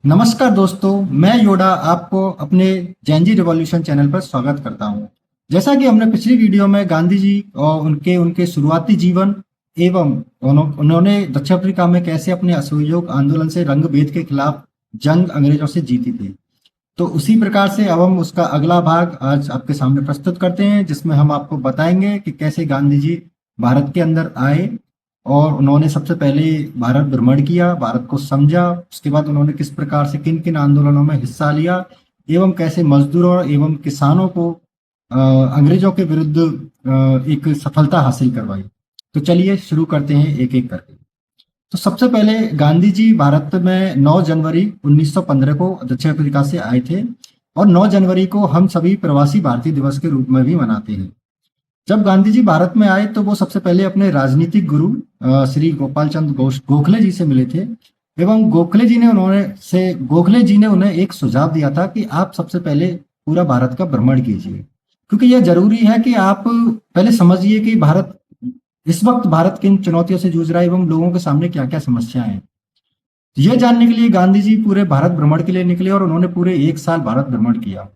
नमस्कार दोस्तों, मैं योडा आपको अपने जैनजी रिवॉल्यूशन चैनल पर स्वागत करता हूं। जैसा कि हमने पिछली वीडियो में गांधी जी और उनके उनके शुरुआती जीवन एवं उन्होंने दक्षिण अफ्रीका में कैसे अपने असहयोग आंदोलन से रंग भेद के खिलाफ जंग अंग्रेजों से जीती थी, तो उसी प्रकार से अब हम उसका अगला भाग आज आपके सामने प्रस्तुत करते हैं, जिसमें हम आपको बताएंगे कि कैसे गांधी जी भारत के अंदर आए और उन्होंने सबसे पहले भारत भ्रमण किया, भारत को समझा। उसके बाद उन्होंने किस प्रकार से किन किन आंदोलनों में हिस्सा लिया एवं कैसे मजदूरों एवं किसानों को अंग्रेजों के विरुद्ध एक सफलता हासिल करवाई। तो चलिए शुरू करते हैं एक एक करके। तो सबसे पहले गांधी जी भारत में 9 जनवरी 1915 को दक्षिण अफ्रीका से आए थे और 9 जनवरी को हम सभी प्रवासी भारतीय दिवस के रूप में भी मनाते हैं। जब गांधी जी भारत में आए तो वो सबसे पहले अपने राजनीतिक गुरु श्री गोपाल चंद गोखले जी से मिले थे एवं गोखले जी ने उन्हें एक सुझाव दिया था कि आप सबसे पहले पूरा भारत का भ्रमण कीजिए, क्योंकि यह जरूरी है कि आप पहले समझिए कि भारत किन चुनौतियों से जूझ रहा है एवं लोगों के सामने क्या क्या समस्याएं हैं। यह जानने के लिए गांधी जी पूरे भारत भ्रमण के लिए निकले और उन्होंने पूरे 1 साल भारत भ्रमण किया।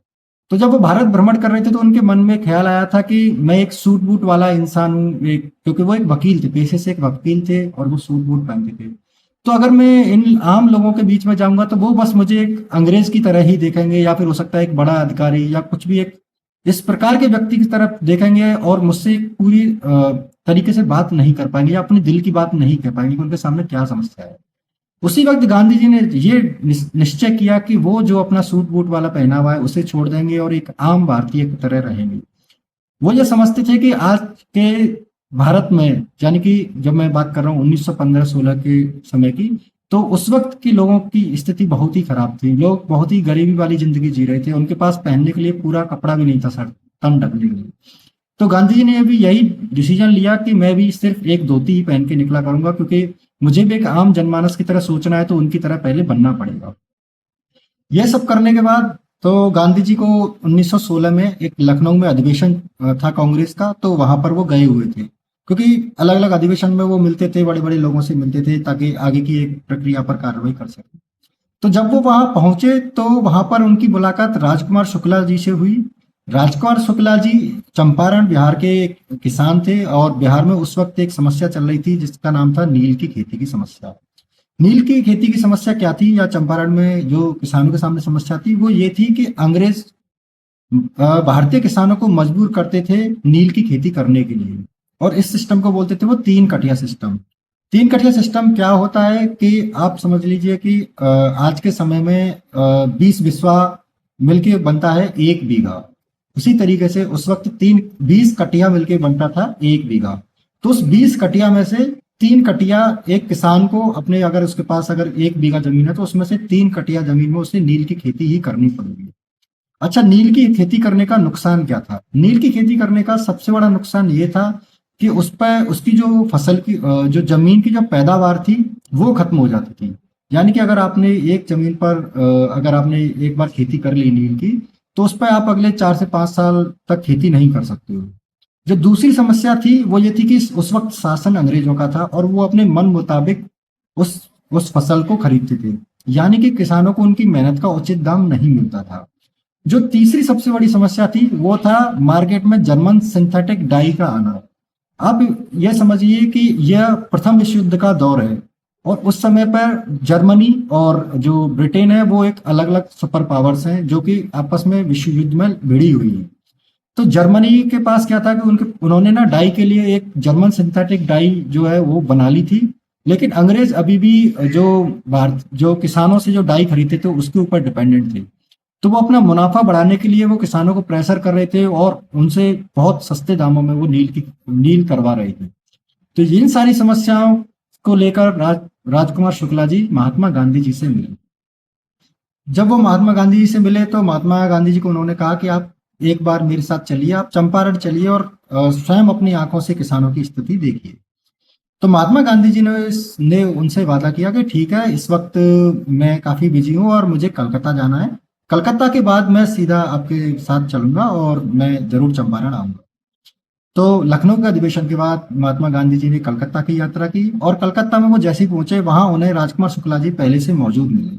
तो जब वो भारत भ्रमण कर रहे थे तो उनके मन में ख्याल आया था कि मैं एक सूट बूट वाला इंसान हूँ, क्योंकि वो एक वकील थे, पेशे से एक वकील थे और वो सूट बूट पहनते थे। तो अगर मैं इन आम लोगों के बीच में जाऊंगा तो वो बस मुझे एक अंग्रेज की तरह ही देखेंगे, या फिर हो सकता है एक बड़ा अधिकारी या कुछ भी एक इस प्रकार के व्यक्ति की तरफ देखेंगे और मुझसे पूरी तरीके से बात नहीं कर पाएंगे या अपने दिल की बात नहीं कह पाएंगे कि उनके सामने क्या समस्या है। उसी वक्त गांधी जी ने ये निश्चय किया कि वो जो अपना सूट बूट वाला पहना हुआ है उसे छोड़ देंगे और एक आम भारतीय की तरह रहेंगे। वो ये समझते थे कि आज के भारत में, यानी कि जब मैं बात कर रहा हूँ 1915-16 के समय की, तो उस वक्त के लोगों की स्थिति बहुत ही खराब थी। लोग बहुत ही गरीबी वाली जिंदगी जी रहे थे, उनके पास पहनने के लिए पूरा कपड़ा भी नहीं था सर तन ढकने के लिए। तो गांधी जी ने भी यही डिसीजन लिया कि मैं भी सिर्फ एक धोती ही पहन के निकला करूंगा, क्योंकि मुझे भी एक आम जनमानस की तरह सोचना है, तो उनकी तरह पहले बनना पड़ेगा। यह सब करने के बाद तो गांधी जी को 1916 में एक लखनऊ में अधिवेशन था कांग्रेस का, तो वहां पर वो गए हुए थे, क्योंकि अलग अलग अधिवेशन में वो मिलते थे, बड़े बड़े लोगों से मिलते थे ताकि आगे की एक प्रक्रिया पर कार्रवाई कर सके। तो जब वो वहां पहुंचे तो वहां पर उनकी मुलाकात राजकुमार शुक्ला जी से हुई। राजकुमार शुक्ला जी चंपारण बिहार के एक किसान थे और बिहार में उस वक्त एक समस्या चल रही थी जिसका नाम था नील की खेती की समस्या। नील की खेती की समस्या क्या थी, या चंपारण में जो किसानों के सामने समस्या थी, वो ये थी कि अंग्रेज भारतीय किसानों को मजबूर करते थे नील की खेती करने के लिए, और इस सिस्टम को बोलते थे वो 3 कटिया सिस्टम। 3 कटिया सिस्टम क्या होता है कि आप समझ लीजिए कि आज के समय में 20 बिस्वा मिलके बनता है 1 बीघा। उसी तरीके से उस वक्त 20 कटिया मिलके बनता था 1 बीघा। तो उस 20 कटिया में से 3 कटिया एक किसान को अपने, अगर उसके पास अगर 1 बीघा जमीन है तो उसमें से 3 कटिया जमीन में उसे नील की खेती ही करनी पड़ेगी। अच्छा, नील की खेती करने का नुकसान क्या था? नील की खेती करने का सबसे बड़ा नुकसान ये था कि उस पर उसकी जो फसल की जो जमीन की जो पैदावार थी वो खत्म हो जाती थी। यानी कि अगर आपने एक जमीन पर अगर आपने एक बार खेती कर ली नील की, तो उस पर आप अगले 4 से 5 साल तक खेती नहीं कर सकते हो। जो दूसरी समस्या थी वो ये थी कि उस वक्त शासन अंग्रेजों का था और वो अपने मन मुताबिक उस उस फसल को खरीदते थे, यानी कि किसानों को उनकी मेहनत का उचित दाम नहीं मिलता था। जो तीसरी सबसे बड़ी समस्या थी वो था मार्केट में जर्मन सिंथेटिक डाई का आना। आप यह समझिए कि यह प्रथम विश्व युद्ध का दौर है और उस समय पर जर्मनी और जो ब्रिटेन है वो एक अलग अलग सुपर पावर्स हैं जो कि आपस में विश्व युद्ध में भिड़ी हुई है। तो जर्मनी के पास क्या था कि उन्होंने ना डाई के लिए एक जर्मन सिंथेटिक डाई जो है वो बना ली थी, लेकिन अंग्रेज अभी भी जो किसानों से जो डाई खरीदते थे उसके ऊपर डिपेंडेंट थे। तो वो अपना मुनाफा बढ़ाने के लिए वो किसानों को प्रेशर कर रहे थे और उनसे बहुत सस्ते दामों में वो नील करवा रहे थे। तो इन सारी समस्याओं को लेकर राजकुमार शुक्ला जी महात्मा गांधी जी से मिले। जब वो महात्मा गांधी जी से मिले तो महात्मा गांधी जी को उन्होंने कहा कि आप एक बार मेरे साथ चलिए, आप चंपारण चलिए और स्वयं अपनी आंखों से किसानों की स्थिति देखिए। तो महात्मा गांधी जी ने उनसे वादा किया कि ठीक है, इस वक्त मैं काफी बिजी हूँ और मुझे कलकत्ता जाना है। कलकत्ता के बाद मैं सीधा आपके साथ चलूंगा और मैं जरूर चंपारण आऊंगा। तो लखनऊ के अधिवेशन के बाद महात्मा गांधी जी ने कलकत्ता की यात्रा की और कलकत्ता में वो जैसे ही पहुंचे वहां उन्हें राजकुमार शुक्ला जी पहले से मौजूद मिले।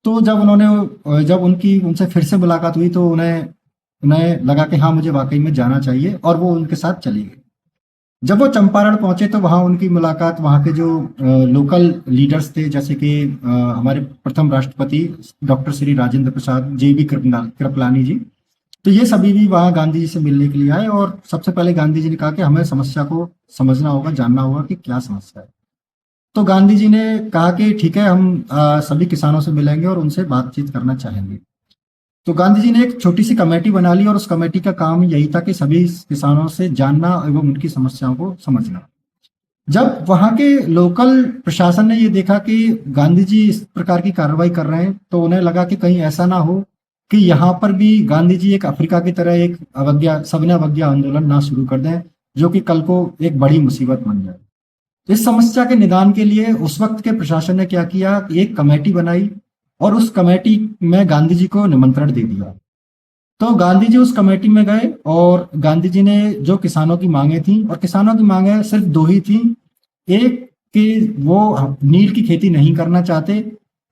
तो जब उनकी उनसे फिर से मुलाकात हुई तो उन्हें उन्हें लगा कि हाँ, मुझे वाकई में जाना चाहिए, और वो उनके साथ चले गए। जब वो चंपारण पहुंचे तो वहां उनकी मुलाकात वहां के जो लोकल लीडर्स थे, जैसे कि हमारे प्रथम राष्ट्रपति doctor Shri Rajendra Prasad G B Kripalani जी, तो ये सभी भी वहां गांधी जी से मिलने के लिए आए। और सबसे पहले गांधी जी ने कहा कि हमें समस्या को समझना होगा, जानना होगा कि क्या समस्या है। तो गांधी जी ने कहा कि ठीक है, हम सभी किसानों से मिलेंगे और उनसे बातचीत करना चाहेंगे। तो गांधी जी ने एक छोटी सी कमेटी बना ली, और उस कमेटी का काम यही था कि सभी किसानों से जानना एवं उनकी समस्याओं को समझना। जब वहां के लोकल प्रशासन ने ये देखा कि गांधी जी इस प्रकार की कार्रवाई कर रहे हैं, तो उन्हें लगा कि कहीं ऐसा ना हो कि यहाँ पर भी गांधी जी एक अफ्रीका की तरह एक अवज्ञा सविनय अवज्ञा आंदोलन ना शुरू कर दें, जो कि कल को एक बड़ी मुसीबत बन जाए। इस समस्या के निदान के लिए उस वक्त के प्रशासन ने क्या किया, एक कमेटी बनाई, और उस कमेटी में गांधी जी को निमंत्रण दे दिया। तो गांधी जी उस कमेटी में गए, और गांधी जी ने जो किसानों की मांगे थी, और किसानों की मांगे सिर्फ दो ही थी। एक कि वो नील की खेती नहीं करना चाहते,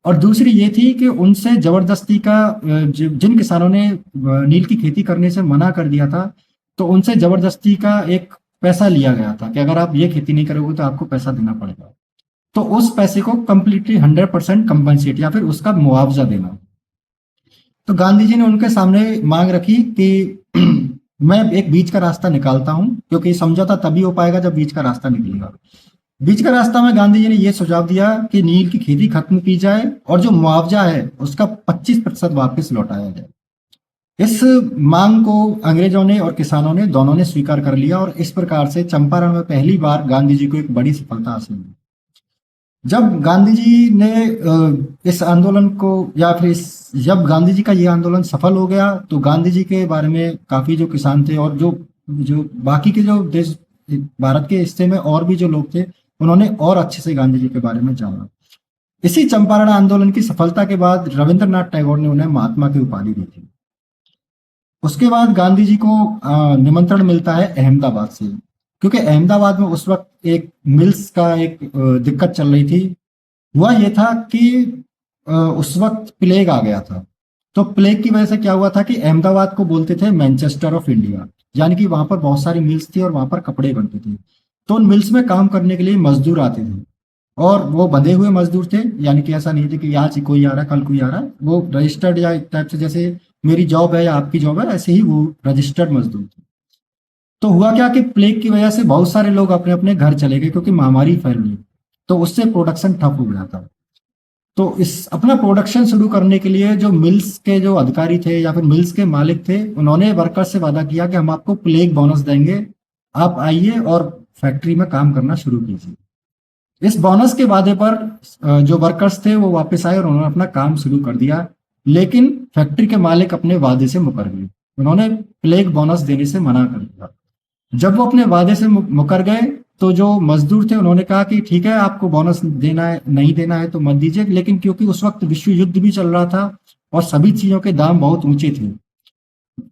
और दूसरी ये थी कि उनसे जबरदस्ती का जिन किसानों ने नील की खेती करने से मना कर दिया था, तो उनसे जबरदस्ती का एक पैसा लिया गया था कि अगर आप ये खेती नहीं करोगे तो आपको पैसा देना पड़ेगा। तो उस पैसे को कंप्लीटली 100% कंपनसेट या फिर उसका मुआवजा देना। तो गांधी जी ने उनके सामने मांग रखी कि मैं एक बीच का रास्ता निकालता हूं, क्योंकि समझौता तभी हो पाएगा जब बीच का रास्ता निकलेगा। बीच का रास्ता में गांधी जी ने यह सुझाव दिया कि नील की खेती खत्म की जाए, और जो मुआवजा है उसका 25% वापस लौटाया जाए। इस मांग को अंग्रेजों ने और किसानों ने दोनों ने स्वीकार कर लिया, और इस प्रकार से चंपारण में पहली बार गांधी जी को एक बड़ी सफलता हासिल हुई। जब गांधी जी ने इस आंदोलन को या फिर जब गांधी जी का ये आंदोलन सफल हो गया, तो गांधी जी के बारे में काफी जो किसान थे, और जो जो बाकी के जो देश भारत के हिस्से में और भी जो लोग थे, उन्होंने और अच्छे से गांधी जी के बारे में जाना। इसी चंपारण आंदोलन की सफलता के बाद रविंद्रनाथ टैगोर ने उन्हें महात्मा की उपाधि दी थी। उसके बाद गांधी जी को निमंत्रण मिलता है अहमदाबाद से, क्योंकि अहमदाबाद में उस वक्त एक मिल्स का एक दिक्कत चल रही थी। हुआ ये था कि उस वक्त प्लेग आ गया था। तो प्लेग की वजह से क्या हुआ था कि अहमदाबाद को बोलते थे मैनचेस्टर ऑफ इंडिया, यानी कि वहां पर बहुत सारी मिल्स थी और वहां पर कपड़े बनते थे। तो उन मिल्स में काम करने के लिए मजदूर आते थे, और वो बंधे हुए मजदूर थे, यानी कि ऐसा नहीं थे कि आज कोई आ रहा है कल कोई आ रहा है। वो रजिस्टर्ड या एक टाइप से, जैसे मेरी जॉब है या आपकी जॉब है, ऐसे ही वो रजिस्टर्ड मजदूर थे। तो हुआ क्या कि प्लेग की वजह से बहुत सारे लोग अपने अपने घर चले गए, क्योंकि महामारी फैल गई। तो उससे प्रोडक्शन ठप हो गया था। तो इस अपना प्रोडक्शन शुरू करने के लिए जो मिल्स के जो अधिकारी थे या फिर मिल्स के मालिक थे, उन्होंने वर्कर्स से वादा किया कि हम आपको प्लेग बोनस देंगे, आप आइए और फैक्ट्री में काम करना शुरू कीजिए। इस बोनस के वादे पर जो वर्कर्स थे वो वापस आए और उन्होंने अपना काम शुरू कर दिया। लेकिन फैक्ट्री के मालिक अपने वादे से मुकर गए, उन्होंने प्लेग बोनस देने से मना कर दिया। जब वो अपने वादे से मुकर गए, तो जो मजदूर थे उन्होंने कहा कि ठीक है, आपको बोनस देना है, नहीं देना है तो मत दीजिए। लेकिन क्योंकि उस वक्त विश्व युद्ध भी चल रहा था और सभी चीजों के दाम बहुत ऊंचे थे,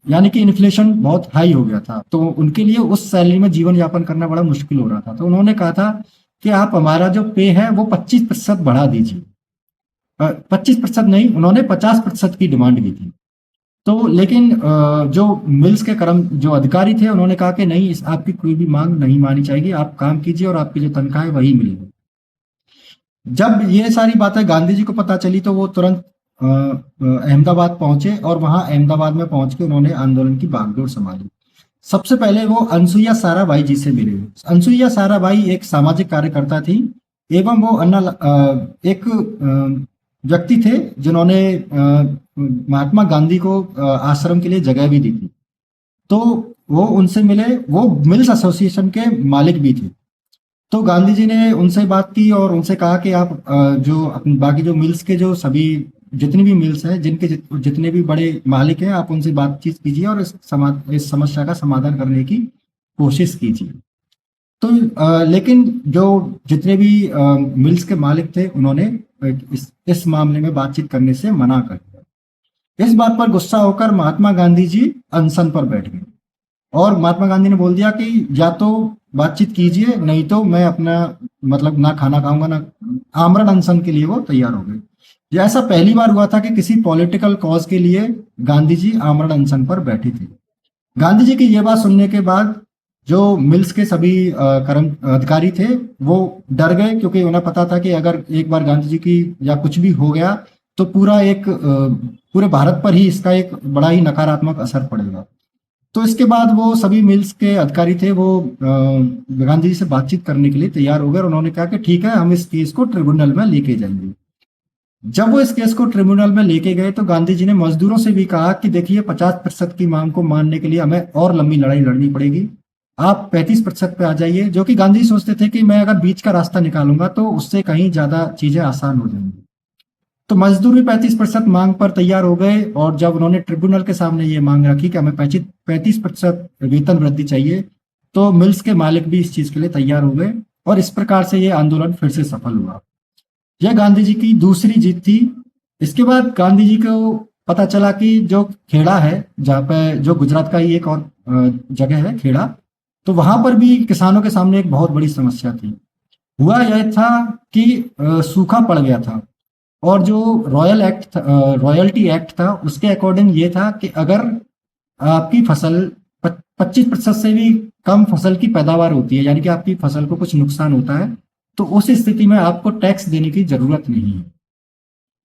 यानी कि इन्फ्लेशन बहुत हाई हो गया था, तो उनके लिए उस सैलरी में जीवन यापन करना बड़ा मुश्किल हो रहा था। तो उन्होंने कहा था कि आप हमारा जो पे है वो 25% बढ़ा दीजिए। 25% नहीं, उन्होंने 50% की डिमांड की थी। तो लेकिन जो मिल्स के जो अधिकारी थे, उन्होंने कहा कि नहीं, इस आपकी कोई भी मांग नहीं मानी जाएगी, आप काम कीजिए और आपकी जो तनख्वाह है वही मिलेगी। जब ये सारी बातें गांधी जी को पता चली, तो वो तुरंत अहमदाबाद पहुंचे, और वहां अहमदाबाद में पहुंच के उन्होंने आंदोलन की बागडोर संभाली। सबसे पहले वो अनसुईया साराभाई जी से मिले। अनसुईया साराभाई एक सामाजिक कार्यकर्ता थी, एवं वो एक व्यक्ति थे जिन्होंने महात्मा गांधी को आश्रम के लिए जगह भी दी थी। तो वो उनसे मिले, वो मिल्स एसोसिएशन के मालिक भी थे। तो गांधी जी ने उनसे बात की और उनसे कहा कि आप जो बाकी जो मिल्स के जो सभी जितनी भी मिल्स हैं, जिनके जितने भी बड़े मालिक हैं, आप उनसे बातचीत कीजिए और इस समस्या का समाधान करने की कोशिश कीजिए। तो लेकिन जो जितने भी मिल्स के मालिक थे, उन्होंने इस मामले में बातचीत करने से मना कर दिया। इस बात पर गुस्सा होकर महात्मा गांधी जी अनशन पर बैठ गए, और महात्मा गांधी ने बोल दिया कि या तो बातचीत कीजिए, नहीं तो मैं अपना मतलब ना खाना खाऊंगा ना। आमरण अनशन के लिए वो तैयार हो गए। ये ऐसा पहली बार हुआ था कि किसी पॉलिटिकल कॉज के लिए गांधी जी आमरण अनशन पर बैठे थे। गांधी जी की ये बात सुनने के बाद जो मिल्स के सभी कर्म अधिकारी थे वो डर गए, क्योंकि उन्हें पता था कि अगर एक बार गांधी जी की या कुछ भी हो गया तो पूरे भारत पर ही इसका एक बड़ा ही नकारात्मक असर पड़ेगा। तो इसके बाद वो सभी मिल्स के अधिकारी थे वो गांधी जी से बातचीत करने के लिए तैयार हो गए और उन्होंने कहा कि ठीक है, हम इस केस को ट्रिब्यूनल में लेके जाएंगे। जब वो इस केस को ट्रिब्यूनल में लेके गए तो गांधी जी ने मजदूरों से भी कहा कि देखिए 50% की मांग को मानने के लिए हमें और लंबी लड़ाई लड़नी पड़ेगी, आप 35% पे आ जाइए। जो कि गांधी जी सोचते थे कि मैं अगर बीच का रास्ता निकालूंगा तो उससे कहीं ज्यादा चीजें आसान हो जाएंगी। तो मजदूर भी 35% मांग पर तैयार हो गए और जब उन्होंने ट्रिब्यूनल के सामने ये मांग रखी कि हमें 35% वेतन वृद्धि चाहिए, तो मिल्स के मालिक भी इस चीज के लिए तैयार हो गए और इस प्रकार से ये आंदोलन फिर से सफल हुआ। यह गांधी जी की दूसरी जीत थी। इसके बाद गांधी जी को पता चला कि जो खेड़ा है, जहाँ पे जो गुजरात का ही एक और जगह है खेड़ा, तो वहां पर भी किसानों के सामने एक बहुत बड़ी समस्या थी। हुआ यह था कि सूखा पड़ गया था और जो रॉयल्टी एक्ट था उसके अकॉर्डिंग ये था कि अगर आपकी फसल 25% से भी कम फसल की पैदावार होती है, यानी कि आपकी फसल को कुछ नुकसान होता है, तो उस स्थिति में आपको टैक्स देने की जरूरत नहीं है।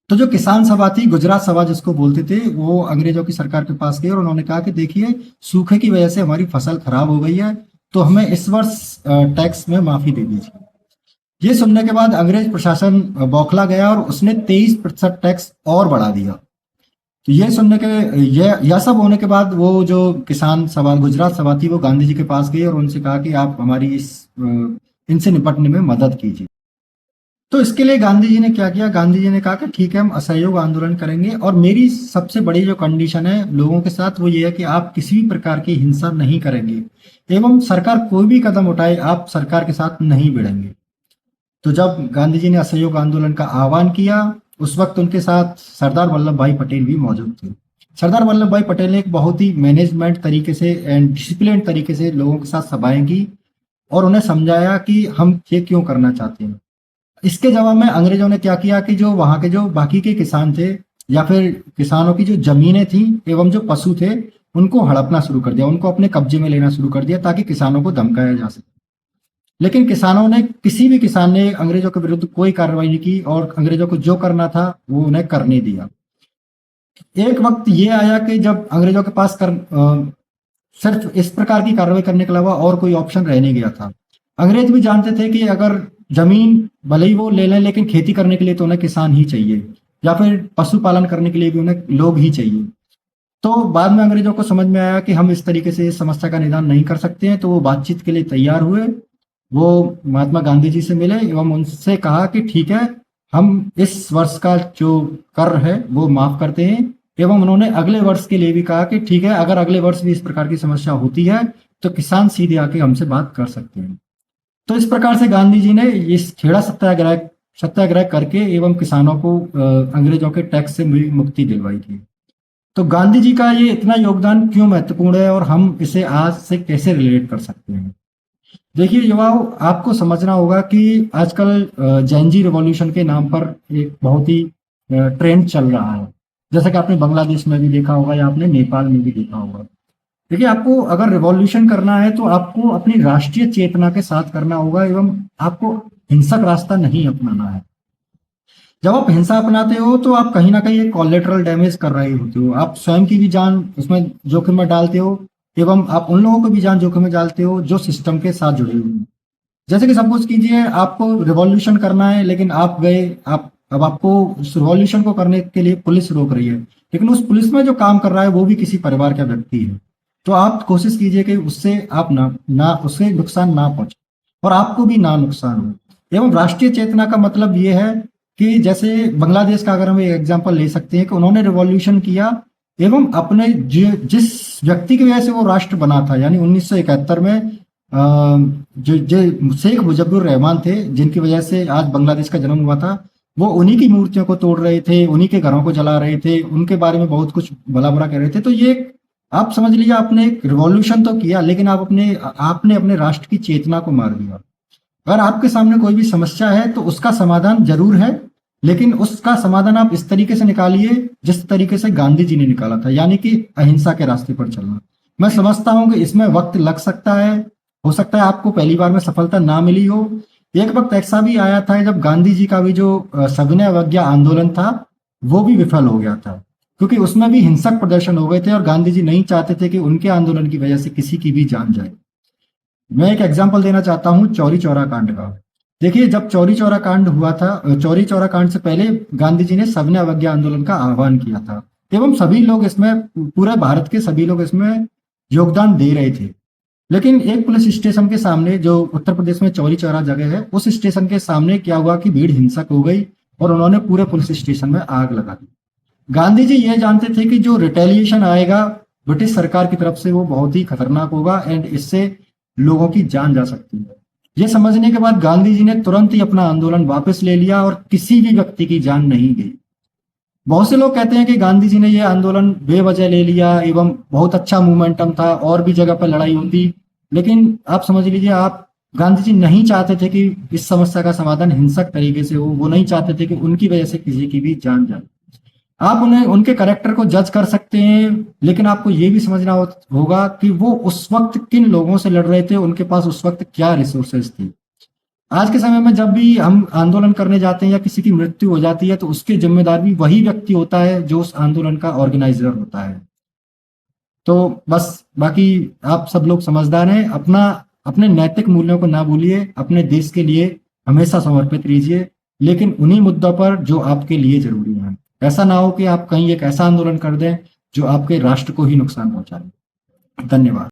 तो जो किसान सभा थी, गुजरात सभा जिसको बोलते थे, वो अंग्रेजों की सरकार के पास गई और उन्होंने कहा कि देखिए सूखे की वजह से हमारी फसल खराब हो गई है, तो हमें इस वर्ष टैक्स में माफी दे दीजिए। ये सुनने के बाद अंग्रेज प्रशासन बौखला गया और उसने 23% टैक्स और बढ़ा दिया। तो ये सुनने के यह सब होने के बाद वो जो किसान सभा गुजरात सभा थी वो गांधी जी के पास गई और उनसे कहा कि आप हमारी इनसे निपटने में मदद कीजिए। तो इसके लिए गांधी जी ने क्या किया, गांधी जी ने कहा कि ठीक है, हम असहयोग आंदोलन करेंगे और मेरी सबसे बड़ी जो कंडीशन है लोगों के साथ वो ये है कि आप किसी भी प्रकार की हिंसा नहीं करेंगे एवं सरकार कोई भी कदम उठाए आप सरकार के साथ नहीं भिड़ेंगे। तो जब गांधी जी ने असहयोग आंदोलन का आह्वान किया उस वक्त उनके साथ सरदार वल्लभ भाई पटेल भी मौजूद थे। सरदार वल्लभ भाई पटेल ने एक बहुत ही मैनेजमेंट तरीके से एंड डिसिप्लिन तरीके से लोगों के साथ सभाएं की और उन्हें समझाया कि हम ये क्यों करना चाहते हैं। इसके जवाब में अंग्रेजों ने क्या किया कि जो वहां के जो बाकी के किसान थे या फिर किसानों की जो जमीनें थी एवं जो पशु थे उनको हड़पना शुरू कर दिया, उनको अपने कब्जे में लेना शुरू कर दिया ताकि किसानों को धमकाया जा सके। लेकिन किसानों ने, किसी भी किसान ने अंग्रेजों के विरुद्ध कोई कार्रवाई नहीं की और अंग्रेजों को जो करना था वो उन्हें करने दिया। एक वक्त ये आया कि जब अंग्रेजों के पास सिर्फ इस प्रकार की कार्रवाई करने के अलावा और कोई ऑप्शन रह नहीं गया था। अंग्रेज भी जानते थे कि अगर जमीन भले ही वो ले लें लेकिन खेती करने के लिए तो उन्हें किसान ही चाहिए या फिर पशुपालन करने के लिए भी उन्हें लोग ही चाहिए। तो बाद में अंग्रेजों को समझ में आया कि हम इस तरीके से इस समस्या का निदान नहीं कर सकते हैं, तो वो बातचीत के लिए तैयार हुए। वो महात्मा गांधी जी से मिले एवं उनसे कहा कि ठीक है, हम इस वर्ष का जो कर है वो माफ करते हैं एवं उन्होंने अगले वर्ष के लिए भी कहा कि ठीक है, अगर अगले वर्ष भी इस प्रकार की समस्या होती है तो किसान सीधे आके हमसे बात कर सकते हैं। तो इस प्रकार से गांधी जी ने इस खेड़ा सत्याग्रह करके एवं किसानों को अंग्रेजों के टैक्स से मुक्ति दिलवाई थी। तो गांधी जी का ये इतना योगदान क्यों महत्वपूर्ण है और हम इसे आज से कैसे रिलेट कर सकते हैं। देखिए युवाओं, आपको समझना होगा कि आजकल जैनजी रिवॉल्यूशन के नाम पर एक बहुत ही ट्रेंड चल रहा है, जैसा कि आपने बांग्लादेश में भी देखा होगा या आपने नेपाल में भी देखा होगा। देखिए, आपको अगर रिवॉल्यूशन करना है तो आपको अपनी राष्ट्रीय चेतना के साथ करना होगा एवं आपको हिंसक रास्ता नहीं अपनाना है। जब आप हिंसा अपनाते हो तो आप कहीं ना कहीं एक कोलेटरल डैमेज कर रहे होते हो, आप स्वयं की भी जान उसमें जोखिम में डालते हो एवं आप उन लोगों को भी जान जोखिम में डालते हो जो सिस्टम के साथ जुड़े हुए हैं। जैसे कि सपोज कीजिए आपको रिवॉल्यूशन करना है लेकिन आप गए, अब आपको उस रिवॉल्यूशन को करने के लिए पुलिस रोक रही है, लेकिन उस पुलिस में जो काम कर रहा है वो भी किसी परिवार का व्यक्ति है। तो आप कोशिश कीजिए कि उससे आप ना उसे नुकसान ना पहुंचे और आपको भी ना नुकसान हो। एवं राष्ट्रीय चेतना का मतलब ये है कि जैसे बांग्लादेश का अगर हम एक एग्जांपल ले सकते हैं कि उन्होंने रिवॉल्यूशन किया एवं अपने जिस व्यक्ति की वजह से वो राष्ट्र बना था, यानी 1971 में जो शेख मुजीबुर रहमान थे, जिनकी वजह से आज बांग्लादेश का जन्म हुआ था, वो उन्हीं की मूर्तियों को तोड़ रहे थे, उन्हीं के घरों को जला रहे थे, उनके बारे में बहुत कुछ भला बुरा कह रहे थे। तो ये आप समझ लीजिए, आपने एक रिवॉल्यूशन तो किया लेकिन आपने अपने राष्ट्र की चेतना को मार दिया। अगर आपके सामने कोई भी समस्या है तो उसका समाधान जरूर है, लेकिन उसका समाधान आप इस तरीके से निकालिए जिस तरीके से गांधी जी ने निकाला था, यानी कि अहिंसा के रास्ते पर चलना। मैं समझता हूं कि इसमें वक्त लग सकता है, हो सकता है आपको पहली बार में सफलता ना मिली हो। एक वक्त ऐसा भी आया था जब गांधी जी का भी जो सविनय अवज्ञा आंदोलन था वो भी विफल हो गया था, क्योंकि उसमें भी हिंसक प्रदर्शन हो गए थे और गांधी जी नहीं चाहते थे कि उनके आंदोलन की वजह से किसी की भी जान जाए। मैं एक एग्जांपल देना चाहता हूँ चौरी चौरा कांड का। देखिए, जब चौरी चौरा कांड हुआ था, चौरी चौरा कांड से पहले गांधी जी ने सविनय अवज्ञा आंदोलन का आह्वान किया था एवं सभी लोग इसमें, पूरे भारत के सभी लोग इसमें योगदान दे रहे थे। लेकिन एक पुलिस स्टेशन के सामने, जो उत्तर प्रदेश में चौरी चौरा जगह है, उस स्टेशन के सामने क्या हुआ कि भीड़ हिंसक हो गई और उन्होंने पूरे पुलिस स्टेशन में आग लगा दी। गांधी जी ये जानते थे कि जो रिटेलिएशन आएगा ब्रिटिश सरकार की तरफ से वो बहुत ही खतरनाक होगा एंड इससे लोगों की जान जा सकती है। ये समझने के बाद गांधी जी ने तुरंत ही अपना आंदोलन वापस ले लिया और किसी भी व्यक्ति की जान नहीं गई। बहुत से लोग कहते हैं कि गांधी जी ने यह आंदोलन बेवजह ले लिया एवं बहुत अच्छा मोमेंटम था और भी जगह पर लड़ाई होती, लेकिन आप समझ लीजिए, आप गांधी जी नहीं चाहते थे कि इस समस्या का समाधान हिंसक तरीके से हो, वो नहीं चाहते थे कि उनकी वजह से किसी की भी जान जाए। आप उन्हें, उनके कैरेक्टर को जज कर सकते हैं, लेकिन आपको ये भी समझना होगा कि वो उस वक्त किन लोगों से लड़ रहे थे, उनके पास उस वक्त क्या रिसोर्सेज थे। आज के समय में जब भी हम आंदोलन करने जाते हैं या किसी की मृत्यु हो जाती है तो उसके जिम्मेदार भी वही व्यक्ति होता है जो उस आंदोलन का ऑर्गेनाइजर होता है। तो बस, बाकी आप सब लोग समझदार हैं, अपना अपने नैतिक मूल्यों को ना भूलिए, अपने देश के लिए हमेशा समर्पित रहिए, लेकिन उन्हीं मुद्दों पर जो आपके लिए जरूरी हैं। ऐसा ना हो कि आप कहीं एक ऐसा आंदोलन कर दें जो आपके राष्ट्र को ही नुकसान पहुंचाए। धन्यवाद।